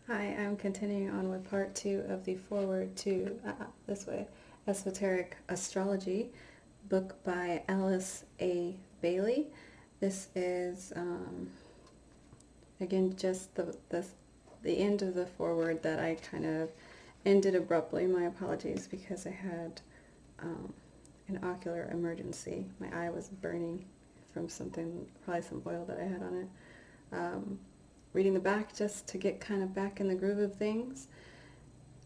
Hi, I'm continuing on with part 2 of the foreword to Esoteric Astrology, book by Alice A. Bailey. This is, again, just the end of the foreword that I kind of ended abruptly. My apologies, because I had an ocular emergency. My eye was burning from something, probably some oil that I had on it. Reading the back just to get kind of back in the groove of things.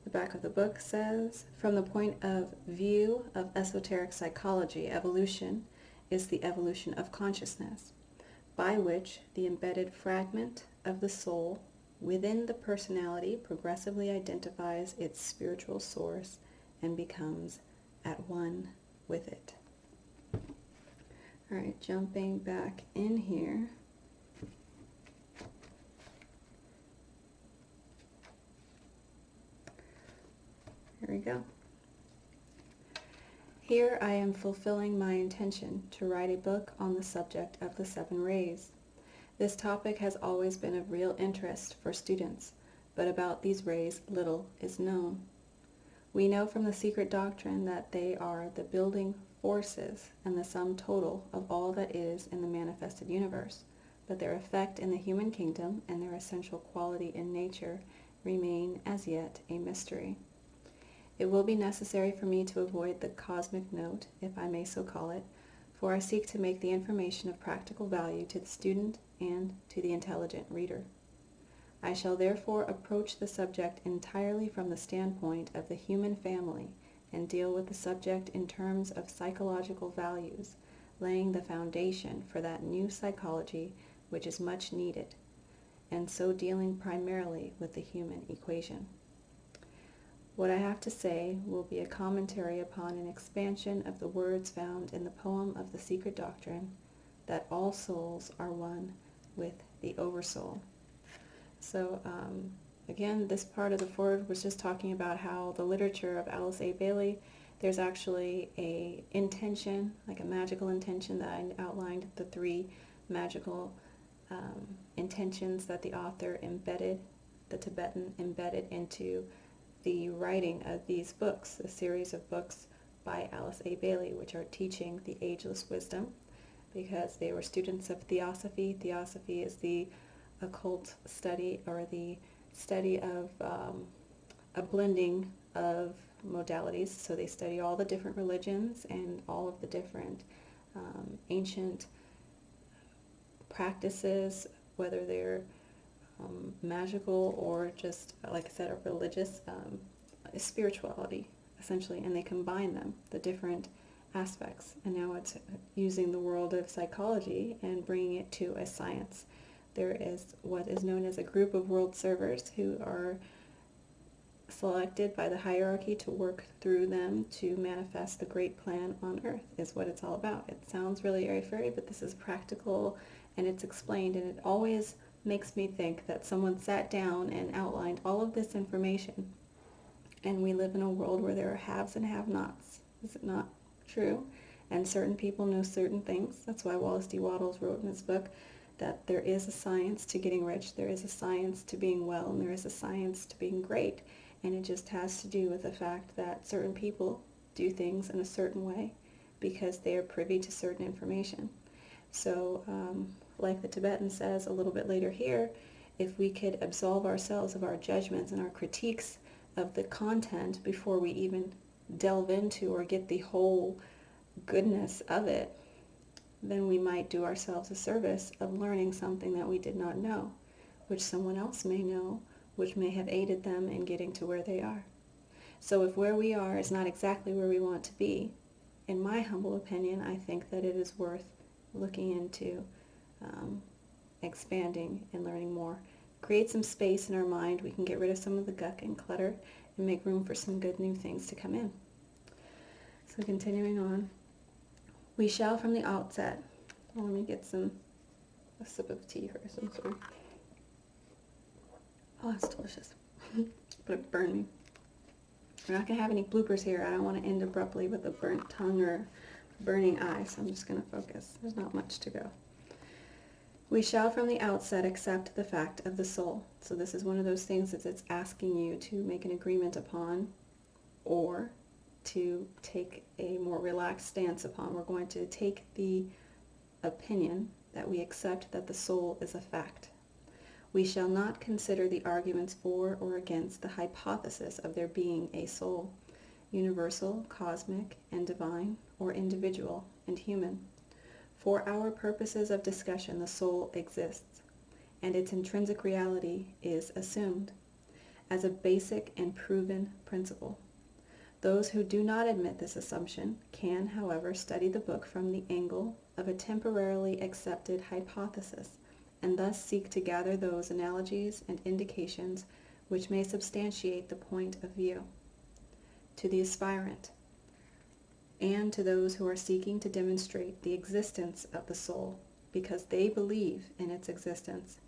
The back of the book says, from the point of view of esoteric psychology, evolution is the evolution of consciousness, by which the embedded fragment of the soul within the personality progressively identifies its spiritual source and becomes at one with it. All right, jumping back in here. Here we go. Here I am fulfilling my intention to write a book on the subject of the seven rays. This topic has always been of real interest for students, but about these rays little is known. We know from the secret doctrine that they are the building forces and the sum total of all that is in the manifested universe, but their effect in the human kingdom and their essential quality in nature remain as yet a mystery. It will be necessary for me to avoid the cosmic note, if I may so call it, for I seek to make the information of practical value to the student and to the intelligent reader. I shall therefore approach the subject entirely from the standpoint of the human family and deal with the subject in terms of psychological values, laying the foundation for that new psychology which is much needed, and so dealing primarily with the human equation. What I have to say will be a commentary upon an expansion of the words found in the poem of the Secret Doctrine, that all souls are one with the Oversoul. So again, this part of the foreword was just talking about how the literature of Alice A. Bailey, there's actually a intention, like a magical intention that I outlined, the three magical intentions that the author embedded, the Tibetan embedded into the writing of these books, a series of books by Alice A. Bailey, which are teaching the ageless wisdom, because they were students of Theosophy. Theosophy is the occult study, or the study of a blending of modalities. So they study all the different religions and all of the different ancient practices, whether they're magical or just, like I said, a religious spirituality, essentially, and they combine them, the different aspects. And now it's using the world of psychology and bringing it to a science. There is what is known as a group of world servers who are selected by the hierarchy to work through them to manifest the great plan on earth, is what it's all about. It sounds really airy-fairy, but this is practical, and it's explained, and it always makes me think that someone sat down and outlined all of this information. And we live in a world where there are haves and have-nots. Is it not true? And certain people know certain things. That's why Wallace D. Wattles wrote in his book that there is a science to getting rich, there is a science to being well, and there is a science to being great. And it just has to do with the fact that certain people do things in a certain way because they are privy to certain information. So, like the Tibetan says a little bit later here, if we could absolve ourselves of our judgments and our critiques of the content before we even delve into or get the whole goodness of it, then we might do ourselves a service of learning something that we did not know, which someone else may know, which may have aided them in getting to where they are. So if where we are is not exactly where we want to be, in my humble opinion, I think that it is worth looking into expanding and learning more. Create some space in our mind. We can get rid of some of the gunk and clutter and make room for some good new things to come in. So continuing on, we shall from the outset, well, let me get a sip of tea first, I'm sorry. Oh, that's delicious. But it burned me. We're not going to have any bloopers here. I don't want to end abruptly with a burnt tongue or burning eye, so I'm just going to focus. There's not much to go. We shall from the outset accept the fact of the soul. So this is one of those things that it's asking you to make an agreement upon or to take a more relaxed stance upon. We're going to take the opinion that we accept that the soul is a fact. We shall not consider the arguments for or against the hypothesis of there being a soul, universal, cosmic, and divine, or individual and human. For our purposes of discussion, the soul exists, and its intrinsic reality is assumed as a basic and proven principle. Those who do not admit this assumption can, however, study the book from the angle of a temporarily accepted hypothesis, and thus seek to gather those analogies and indications which may substantiate the point of view. To the aspirant, and to those who are seeking to demonstrate the existence of the soul, because they believe in its existence,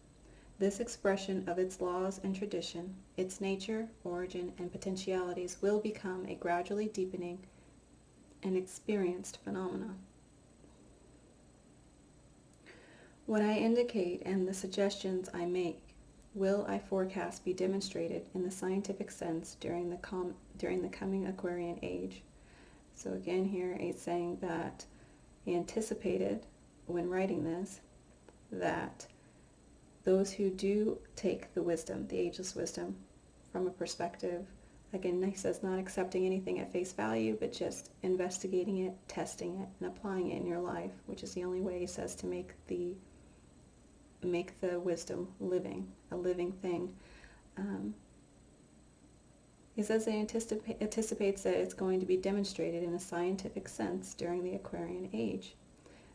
this expression of its laws and tradition, its nature, origin, and potentialities will become a gradually deepening and experienced phenomena. What I indicate and the suggestions I make will, I forecast, be demonstrated in the scientific sense during the coming Aquarian age. So again here it's saying that he anticipated when writing this that those who do take the wisdom, the ageless wisdom, from a perspective, again he says not accepting anything at face value, but just investigating it, testing it, and applying it in your life, which is the only way, he says, to make the wisdom a living thing. He says he anticipates that it's going to be demonstrated in a scientific sense during the Aquarian age,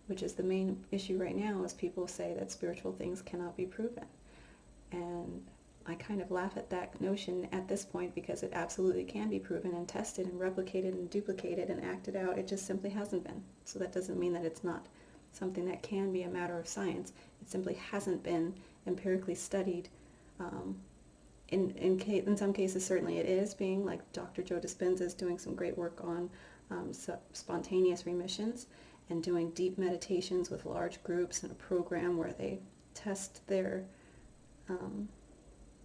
which is the main issue right now, is people say that spiritual things cannot be proven. And I kind of laugh at that notion at this point, because it absolutely can be proven and tested and replicated and duplicated and acted out. It just simply hasn't been. So that doesn't mean that it's not something that can be a matter of science. It simply hasn't been empirically studied. In some cases, certainly it is being, like Dr. Joe Dispenza is doing some great work on spontaneous remissions and doing deep meditations with large groups in a program where they test their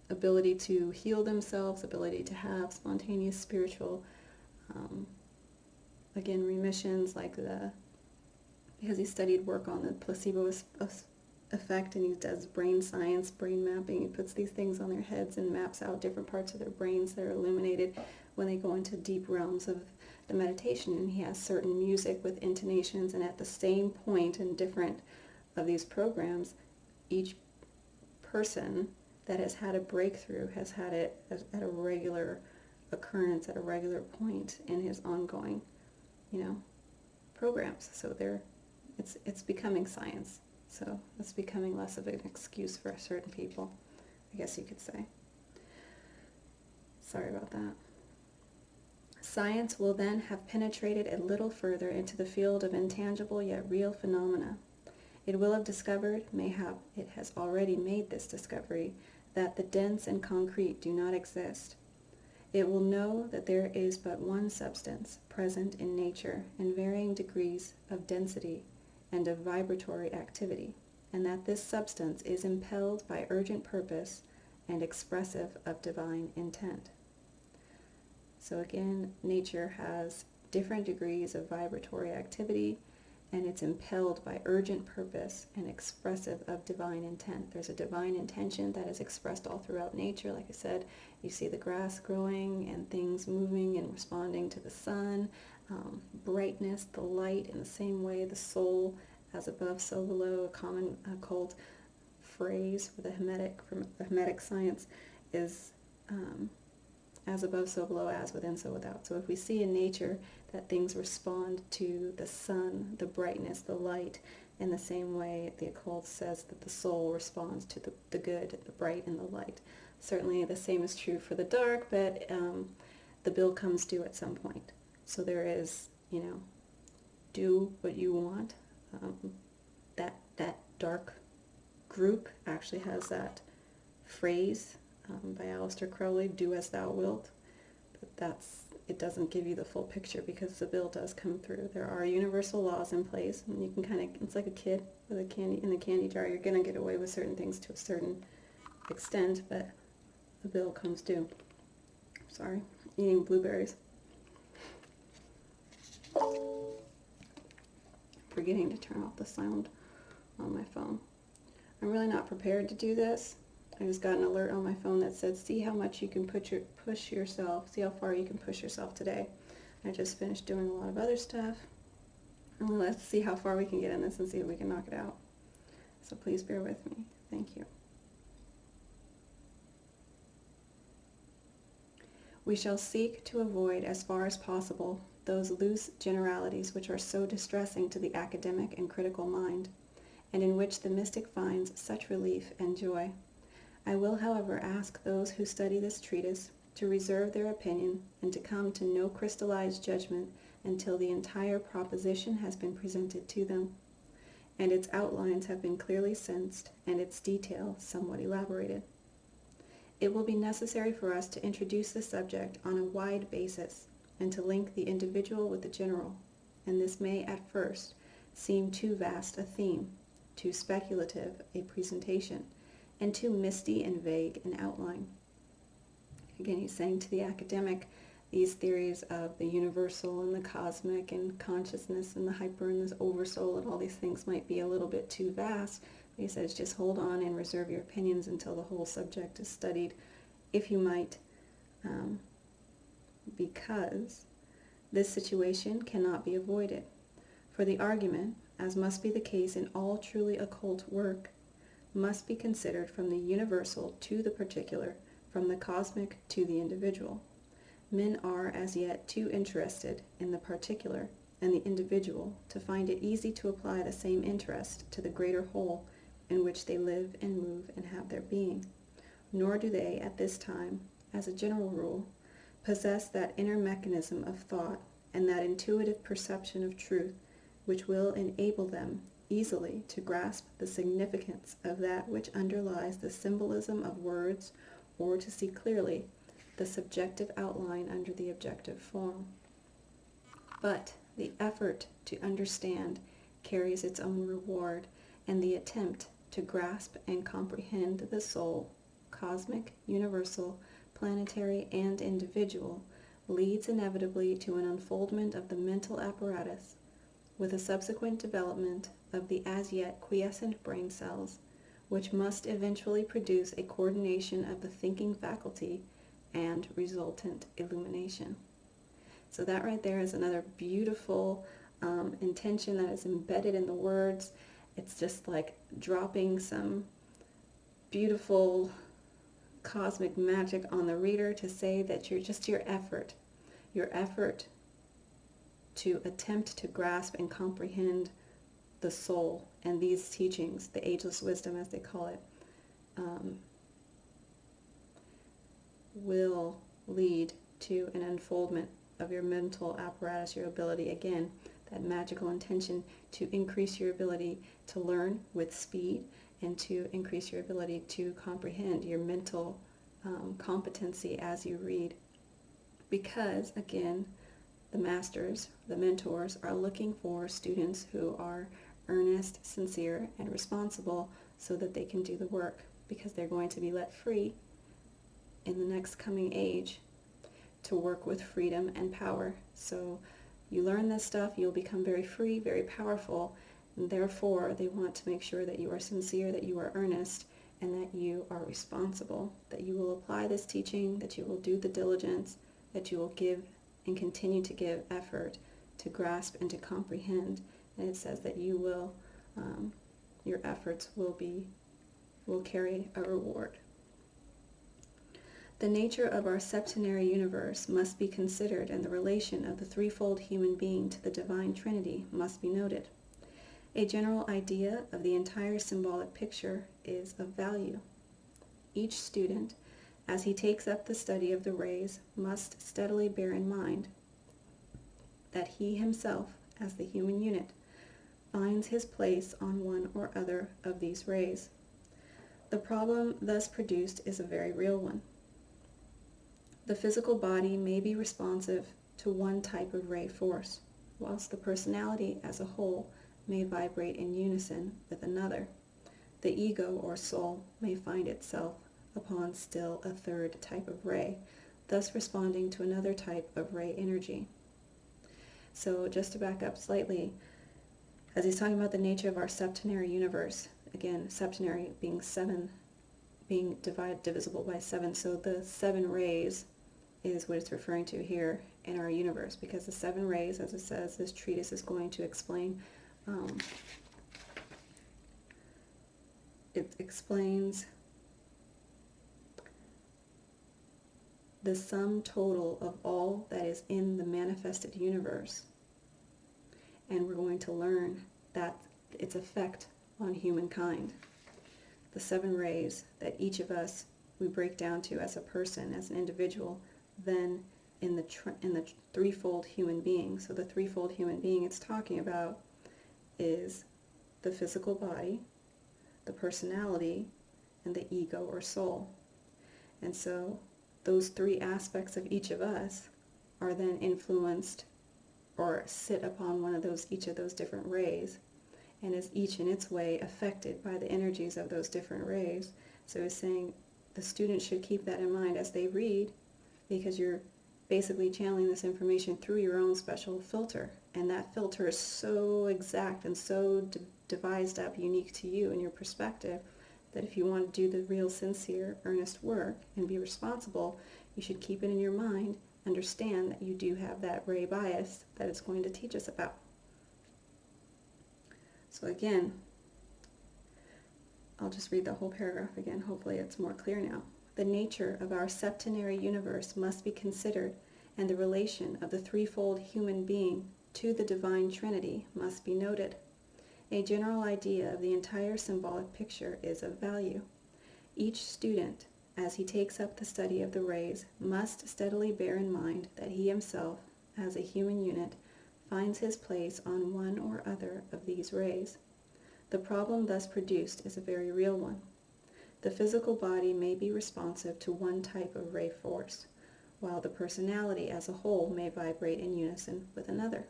ability to heal themselves, ability to have spontaneous spiritual, again, remissions, because he studied work on the placebo effect, and he does brain science, brain mapping. He puts these things on their heads and maps out different parts of their brains that are illuminated when they go into deep realms of the meditation. And he has certain music with intonations, and at the same point in different of these programs, each person that has had a breakthrough has had it at a regular occurrence, at a regular point in his ongoing, programs. So it's becoming science. So it's becoming less of an excuse for certain people, I guess you could say. Sorry about that. Science will then have penetrated a little further into the field of intangible yet real phenomena. It will have discovered, mayhap it has already made this discovery, that the dense and concrete do not exist. It will know that there is but one substance present in nature in varying degrees of density and of vibratory activity, and that this substance is impelled by urgent purpose and expressive of divine intent. So again, nature has different degrees of vibratory activity, and it's impelled by urgent purpose and expressive of divine intent. There's a divine intention that is expressed all throughout nature. Like I said, you see the grass growing and things moving and responding to the sun, brightness, the light. In the same way, the soul, as above, so below, a common occult phrase for the Hermetic science is as above, so below, as within, so without. So if we see in nature that things respond to the sun, the brightness, the light, in the same way the occult says that the soul responds to the good, the bright, and the light. Certainly the same is true for the dark, but the bill comes due at some point. So there is, do what you want. That dark group actually has that phrase by Aleister Crowley, do as thou wilt. But it doesn't give you the full picture because the bill does come through. There are universal laws in place, and you can kind of, it's like a kid with a candy in the candy jar. You're going to get away with certain things to a certain extent, but the bill comes due. Sorry, eating blueberries. Forgetting to turn off the sound on my phone. I'm really not prepared to do this. I just got an alert on my phone that said, see how much you can push yourself, see how far you can push yourself today. I just finished doing a lot of other stuff. And let's see how far we can get in this and see if we can knock it out. So please bear with me. Thank you. We shall seek to avoid as far as possible those loose generalities which are so distressing to the academic and critical mind, and in which the mystic finds such relief and joy. I will, however, ask those who study this treatise to reserve their opinion and to come to no crystallized judgment until the entire proposition has been presented to them, and its outlines have been clearly sensed and its detail somewhat elaborated. It will be necessary for us to introduce the subject on a wide basis and to link the individual with the general, and this may at first seem too vast a theme, too speculative a presentation, and too misty and vague an outline. Again, he's saying to the academic, these theories of the universal and the cosmic and consciousness and the hyper and this oversoul and all these things might be a little bit too vast. But he says just hold on and reserve your opinions until the whole subject is studied, if you might, because this situation cannot be avoided. For the argument, as must be the case in all truly occult work, must be considered from the universal to the particular, from the cosmic to the individual. Men are as yet too interested in the particular and the individual to find it easy to apply the same interest to the greater whole in which they live and move and have their being. Nor do they, at this time, as a general rule, possess that inner mechanism of thought and that intuitive perception of truth which will enable them easily to grasp the significance of that which underlies the symbolism of words, or to see clearly the subjective outline under the objective form. But the effort to understand carries its own reward, and the attempt to grasp and comprehend the soul, cosmic, universal, planetary, and individual, leads inevitably to an unfoldment of the mental apparatus, with a subsequent development of the as yet quiescent brain cells, which must eventually produce a coordination of the thinking faculty and resultant illumination. So that right there is another beautiful intention that is embedded in the words. It's just like dropping some beautiful cosmic magic on the reader to say that your effort to attempt to grasp and comprehend the soul and these teachings, the ageless wisdom as they call it, will lead to an unfoldment of your mental apparatus, your ability, again, that magical intention to increase your ability to learn with speed and to increase your ability to comprehend your mental competency as you read. Because, again, the masters, the mentors, are looking for students who are earnest, sincere, and responsible so that they can do the work, because they're going to be let free in the next coming age to work with freedom and power. So you learn this stuff, you'll become very free, very powerful, and therefore they want to make sure that you are sincere, that you are earnest, and that you are responsible, that you will apply this teaching, that you will do the diligence, that you will give and continue to give effort to grasp and to comprehend. And it says that you will, your efforts will carry a reward. The nature of our septenary universe must be considered, and the relation of the threefold human being to the divine Trinity must be noted. A general idea of the entire symbolic picture is of value. Each student, as he takes up the study of the rays, must steadily bear in mind that he himself, as the human unit, finds his place on one or other of these rays. The problem thus produced is a very real one. The physical body may be responsive to one type of ray force, whilst the personality as a whole may vibrate in unison with another. The ego or soul may find itself upon still a third type of ray, thus responding to another type of ray energy. So just to back up slightly, as he's talking about the nature of our septenary universe, again, septenary being seven, being divisible by seven, so the 7 rays is what it's referring to here in our universe, because the 7 rays, as it says, this treatise is going to explain, it explains the sum total of all that is in the manifested universe. And we're going to learn that its effect on humankind. The 7 rays that each of us we break down to as a person, as an individual, then in the threefold human being. So the threefold human being it's talking about is the physical body, the personality, and the ego or soul. And so those 3 aspects of each of us are then influenced or sit upon each of those different rays, and is each in its way affected by the energies of those different rays. So he's saying the student should keep that in mind as they read, because you're basically channeling this information through your own special filter, and that filter is so exact and so devised up, unique to you and your perspective, that if you want to do the real, sincere, earnest work and be responsible, you should keep it in your mind, understand that you do have that ray bias that it's going to teach us about. So again, I'll just read the whole paragraph again. Hopefully it's more clear now. The nature of our septenary universe must be considered, and the relation of the threefold human being to the divine Trinity must be noted. A general idea of the entire symbolic picture is of value. Each student, as he takes up the study of the rays, must steadily bear in mind that he himself, as a human unit, finds his place on one or other of these rays. The problem thus produced is a very real one. The physical body may be responsive to one type of ray force, while the personality as a whole may vibrate in unison with another.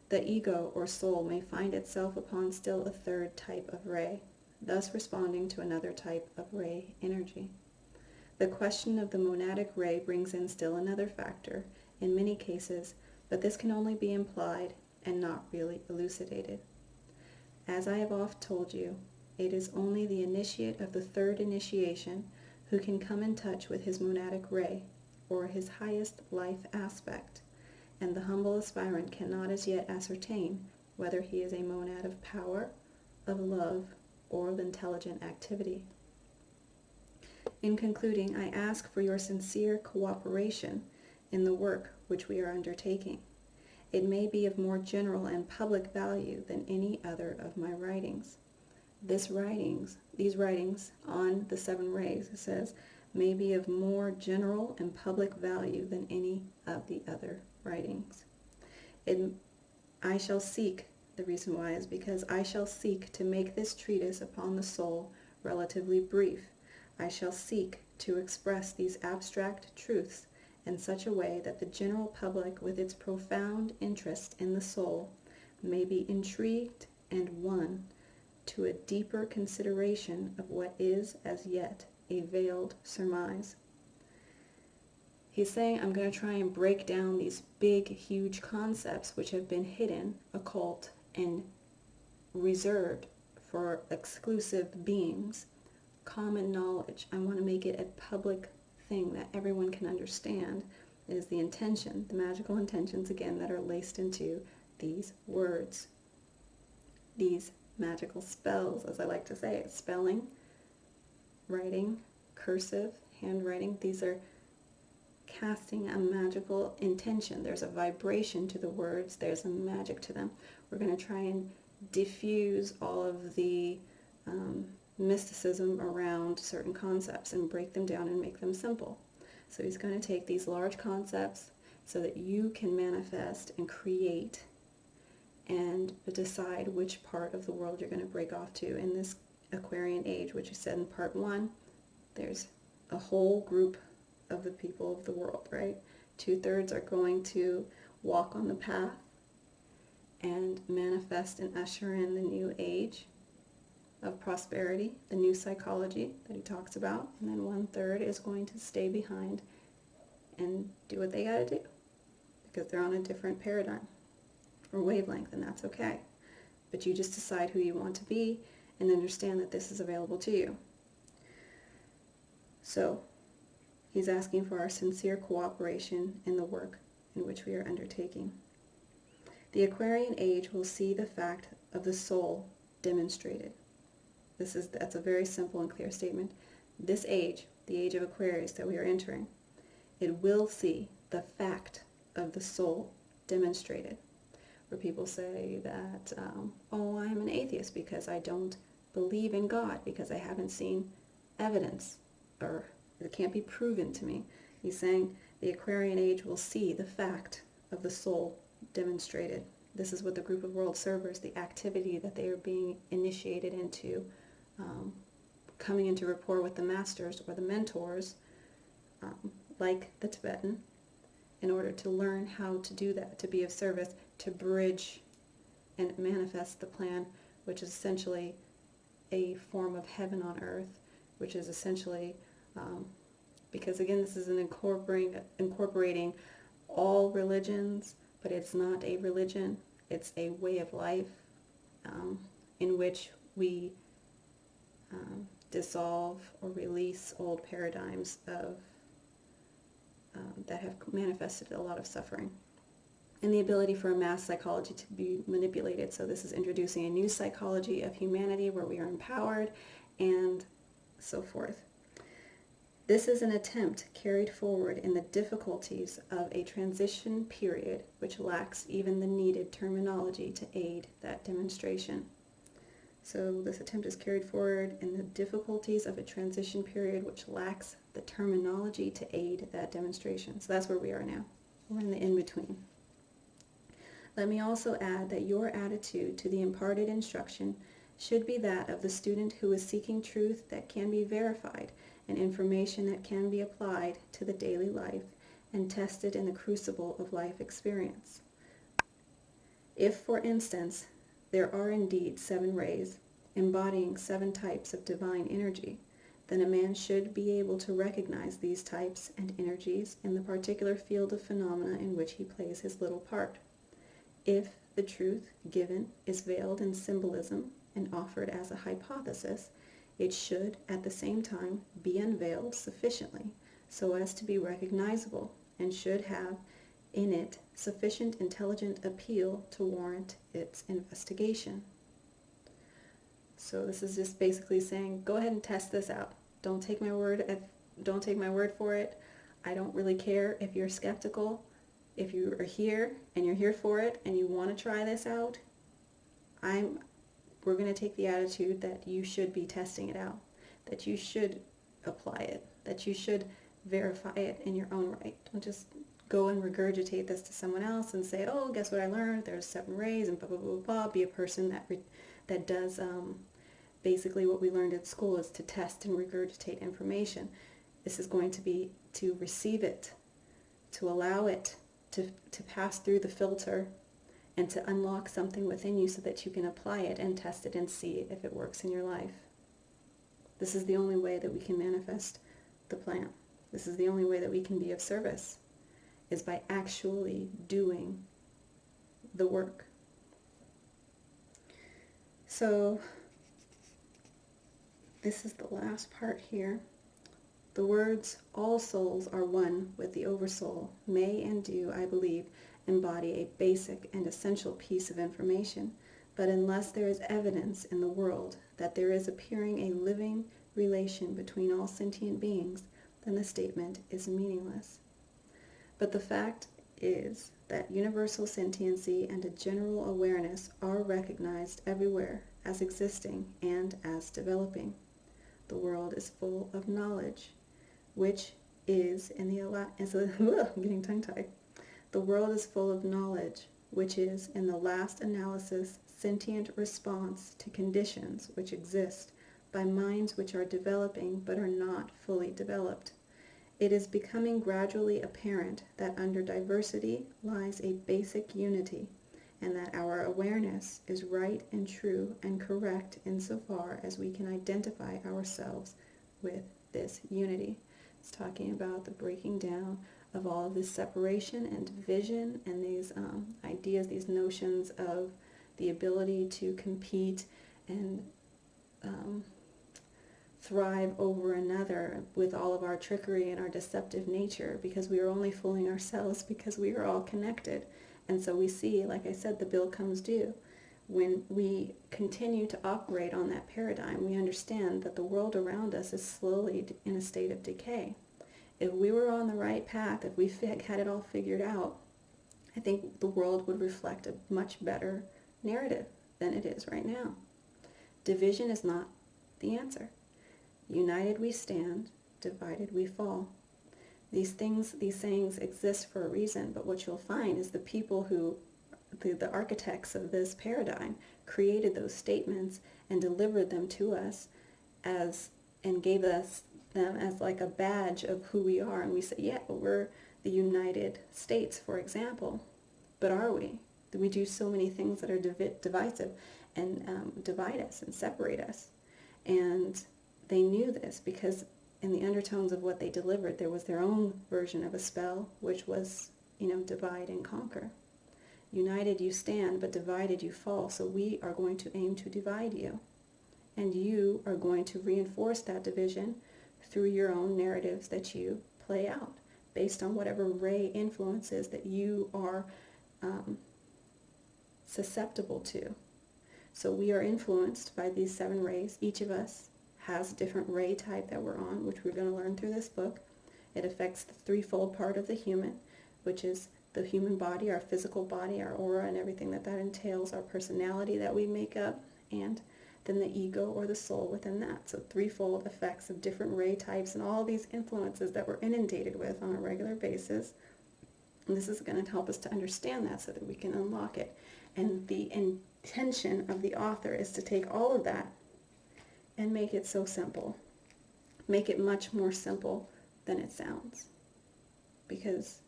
The ego or soul may find itself upon still a third type of ray, thus responding to another type of ray energy. The question of the monadic ray brings in still another factor in many cases, but this can only be implied and not really elucidated. As I have oft told you, it is only the initiate of the third initiation who can come in touch with his monadic ray, or his highest life aspect, and the humble aspirant cannot as yet ascertain whether he is a monad of power, of love, or of intelligent activity. In concluding, I ask for your sincere cooperation in the work which we are undertaking. It may be of more general and public value than any other of my writings. These writings on the 7 rays, it says, may be of more general and public value than any of the other writings. I shall seek, the reason why is because I shall seek to make this treatise upon the soul relatively brief. I shall seek to express these abstract truths in such a way that the general public, with its profound interest in the soul, may be intrigued and won to a deeper consideration of what is as yet a veiled surmise. He's saying, I'm going to try and break down these big, huge concepts which have been hidden, occult, and reserved for exclusive beings, common knowledge. I want to make it a public thing that everyone can understand. It is the intention, the magical intentions, again, that are laced into these words. These magical spells, as I like to say, spelling, writing, cursive, handwriting. These are casting a magical intention. There's a vibration to the words. There's a magic to them. We're going to try and diffuse all of the mysticism around certain concepts and break them down and make them simple. So he's going to take these large concepts so that you can manifest and create and decide which part of the world you're going to break off to in this Aquarian age, which he said in part 1. There's a whole group of the people of the world, right? 2/3 are going to walk on the path and manifest and usher in the new age of prosperity, the new psychology that he talks about, and then 1/3 is going to stay behind and do what they gotta do because they're on a different paradigm or wavelength, and that's okay. But you just decide who you want to be and understand that this is available to you. So he's asking for our sincere cooperation in the work in which we are undertaking. The Aquarian age will see the fact of the soul demonstrated. That's a very simple and clear statement. This age, the age of Aquarius that we are entering, it will see the fact of the soul demonstrated. Where people say that, oh, I'm an atheist because I don't believe in God, because I haven't seen evidence, or it can't be proven to me. He's saying the Aquarian age will see the fact of the soul demonstrated. This is what the group of world servers, the activity that they are being initiated into, coming into rapport with the masters or the mentors, like the Tibetan, in order to learn how to do that, to be of service, to bridge and manifest the plan, which is essentially a form of heaven on earth, which is essentially, because again, this is an incorporating all religions, but it's not a religion, it's a way of life in which we dissolve or release old paradigms of that have manifested a lot of suffering, and the ability for a mass psychology to be manipulated. So this is introducing a new psychology of humanity where we are empowered and so forth. This is an attempt carried forward in the difficulties of a transition period which lacks even the needed terminology to aid that demonstration. So this attempt is carried forward in the difficulties of a transition period which lacks the terminology to aid that demonstration. So that's where we are now. We're in the in-between. Let me also add that your attitude to the imparted instruction should be that of the student who is seeking truth that can be verified and information that can be applied to the daily life and tested in the crucible of life experience. If, for instance, there are indeed 7 rays embodying 7 types of divine energy, then a man should be able to recognize these types and energies in the particular field of phenomena in which he plays his little part. If the truth given is veiled in symbolism and offered as a hypothesis, it should at the same time be unveiled sufficiently so as to be recognizable, and should have in it sufficient intelligent appeal to warrant its investigation. So this is just basically saying, go ahead and test this out. Don't take my word for it. I don't really care if you're skeptical. If you are here and you're here for it and you want to try this out, we're going to take the attitude that you should be testing it out, that you should apply it, that you should verify it in your own right. Don't just go and regurgitate this to someone else and say, oh, guess what I learned? There's 7 rays and blah, blah, blah, blah. Be a person that does basically what we learned at school is to test and regurgitate information. This is going to be to receive it, to allow it to pass through the filter and to unlock something within you so that you can apply it and test it and see if it works in your life. This is the only way that we can manifest the plan. This is the only way that we can be of service, is by actually doing the work. So this is the last part here. The words, all souls are one with the oversoul, may and do, I believe, embody a basic and essential piece of information, but unless there is evidence in the world that there is appearing a living relation between all sentient beings, then the statement is meaningless. But the fact is that universal sentiency and a general awareness are recognized everywhere as existing and as developing. The world is full of knowledge, which is in the I'm getting tongue-tied. The world is full of knowledge, which is, in the last analysis, sentient response to conditions which exist by minds which are developing but are not fully developed. It is becoming gradually apparent that under diversity lies a basic unity, and that our awareness is right and true and correct insofar as we can identify ourselves with this unity. It's talking about the breaking down of all of this separation and division and these ideas, these notions of the ability to compete and thrive over another with all of our trickery and our deceptive nature, because we are only fooling ourselves because we are all connected. And so we see, like I said, the bill comes due. When we continue to operate on that paradigm, we understand that the world around us is slowly in a state of decay. If we were on the right path, if we had it all figured out, I think the world would reflect a much better narrative than it is right now. Division is not the answer. United we stand, divided we fall. These sayings exist for a reason, but what you'll find is the people who, the architects of this paradigm, created those statements and delivered them to us and gave us them as like a badge of who we are. And we say, yeah, we're the United States, for example. But are we? Do we do so many things that are divisive and divide us and separate us? And they knew this because in the undertones of what they delivered, there was their own version of a spell, which was, divide and conquer. United you stand, but divided you fall. So we are going to aim to divide you. And you are going to reinforce that division through your own narratives that you play out based on whatever ray influences that you are susceptible to. So we are influenced by these 7 rays. Each of us has a different ray type that we're on, which we're going to learn through this book. It affects the threefold part of the human, which is the human body, our physical body, our aura, and everything that entails, our personality that we make up, and then the ego or the soul within that. So threefold effects of different ray types and all these influences that we're inundated with on a regular basis. And this is going to help us to understand that so that we can unlock it. And the intention of the author is to take all of that and make it so simple. Make it much more simple than it sounds. Because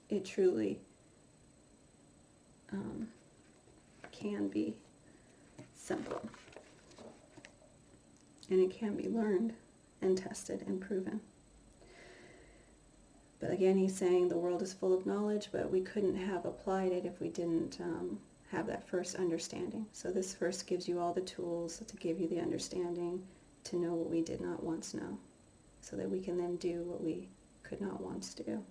it truly can be simple. And it can be learned and tested and proven. But again, he's saying the world is full of knowledge, but we couldn't have applied it if we didn't have that first understanding. So this first gives you all the tools to give you the understanding to know what we did not once know, so that we can then do what we could not once do.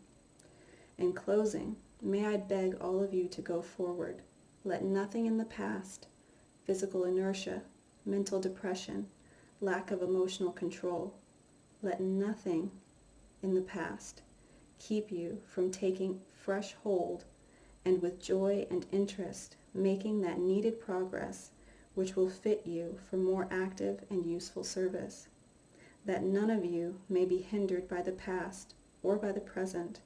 In closing, may I beg all of you to go forward. Let nothing in the past, physical inertia, mental depression, lack of emotional control, let nothing in the past keep you from taking fresh hold and with joy and interest making that needed progress which will fit you for more active and useful service. That none of you may be hindered by the past or by the present,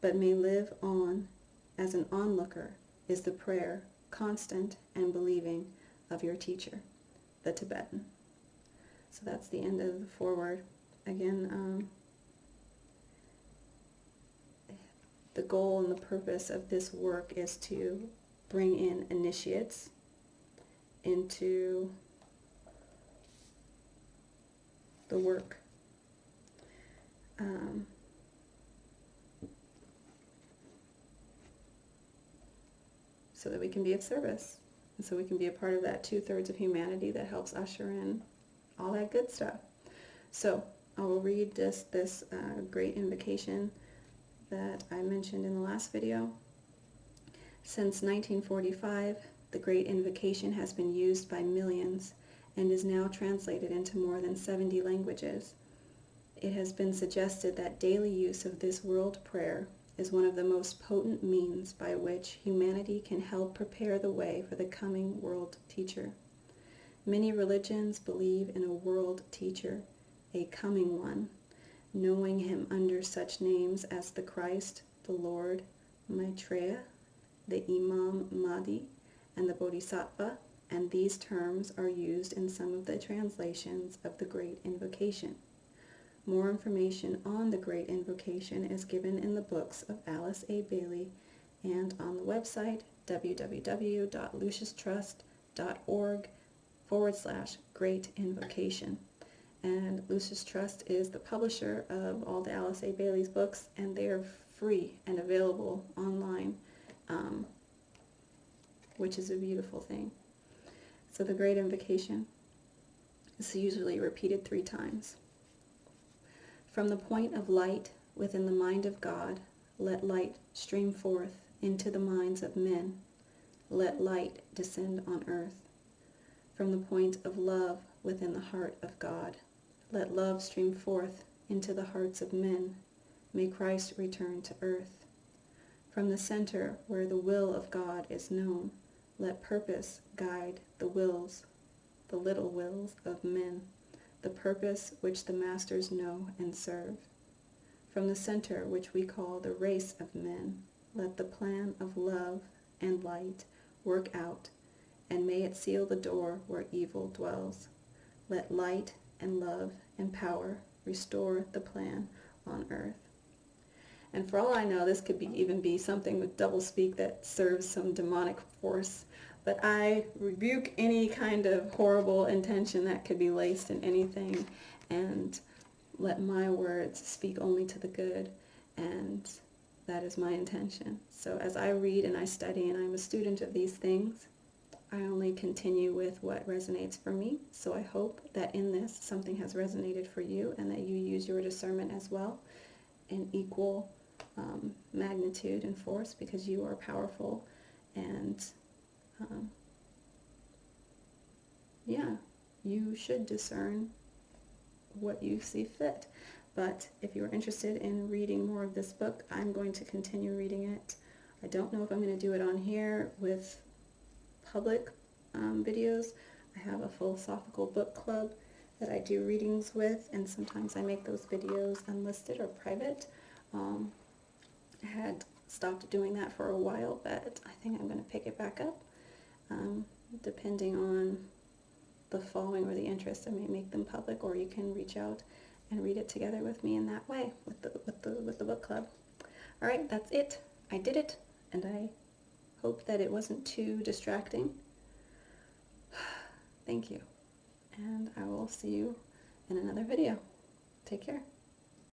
but may live on as an onlooker is the prayer, constant and believing, of your teacher, the Tibetan. So that's the end of the foreword. Again, the goal and the purpose of this work is to bring in initiates into the work. So that we can be of service. And so we can be a part of that 2/3 of humanity that helps usher in all that good stuff. So I will read this great invocation that I mentioned in the last video. Since 1945, the Great Invocation has been used by millions and is now translated into more than 70 languages. It has been suggested that daily use of this world prayer is one of the most potent means by which humanity can help prepare the way for the coming world teacher. Many religions believe in a world teacher, a coming one, knowing him under such names as the Christ, the Lord, Maitreya, the Imam Mahdi, and the Bodhisattva, and these terms are used in some of the translations of the Great Invocation. More information on the Great Invocation is given in the books of Alice A. Bailey and on the website www.luciustrust.org/Great Invocation. And Lucis Trust is the publisher of all the Alice A. Bailey's books, and they're free and available online, which is a beautiful thing. So the Great Invocation is usually repeated 3 times. From the point of light within the mind of God, let light stream forth into the minds of men. Let light descend on earth. From the point of love within the heart of God, let love stream forth into the hearts of men. May Christ return to earth. From the center where the will of God is known, let purpose guide the little wills of men, the purpose which the masters know and serve. From the center which we call the race of men, let the plan of love and light work out, and may it seal the door where evil dwells. Let light and love and power restore the plan on earth. And for all I know, this could even be something with doublespeak that serves some demonic force. But I rebuke any kind of horrible intention that could be laced in anything, and let my words speak only to the good, and that is my intention. So as I read and I study and I'm a student of these things, I only continue with what resonates for me. So I hope that in this something has resonated for you, and that you use your discernment as well in equal magnitude and force, because you are powerful, and you should discern what you see fit. But if you're interested in reading more of this book, I'm going to continue reading it. I don't know if I'm going to do it on here with public videos. I have a philosophical book club that I do readings with, and sometimes I make those videos unlisted or private. I had stopped doing that for a while, but I think I'm going to pick it back up. Depending on the following or the interest, I may make them public, or you can reach out and read it together with me in that way with the book club. All right, that's it. I did it, and I hope that it wasn't too distracting. Thank you, and I will see you in another video. Take care.